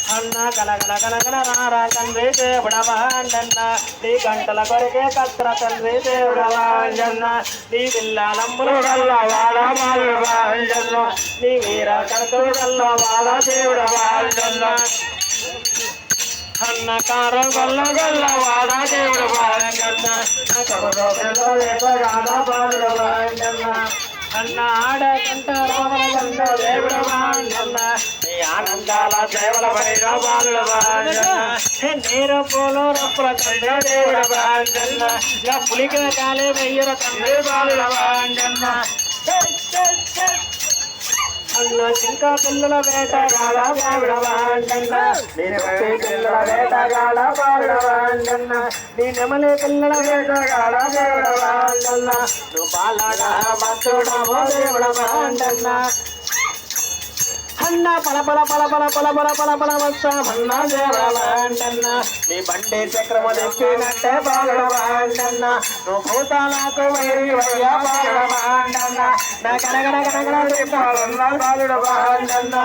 అన్న కలగల కలగల రారా తండ్రి దేవుడవాండన్న నీ గంటల కొరికే కత్ర తండ్రి దేవుడవాండన్న నీ విల్లాలమ్ములు గల్ల వాడ బాలుడవాండన్న నీ వీర కడతులు గల్ల వాడ దేవుడవాండన్న అన్న కారం గల్ల గల్ల వాడ దేవుడవాండన్న అన్న ఆడ కంట రామలన్న దేవుడవాండన్న నీ ఆనందాల సేవల పైన బాలుడవాండన్న నీరు పూలు రప్పుల తండ్రి దేవుడవాండన్న ఇక పులికిన కాలే వెయ్యర తండ్రి బాలుడవాండన్న అన్న ఇంకా పిల్లల వేటగాడ బాలుడవాండన్న నేను పిల్లల వేటగాడ బాలుడవాండన్న నీ నెమలి పిల్లల వేటగాడ దేవుడవాండన్న నువ్వు బాలడ భక్తుడమో దేవుడవాండన్న అన్న పల పల పల పల పల పల పల పల వస్తామన్న దేవుడవాండన్న నీ బండి చక్రము తెప్పినట్టే బాలుడవాండన్న నువ్వు భూతాలకు వైరి వయ్యా బాలుడవాండన్న నా కనగడ కనగడ బాలుడవాండన్న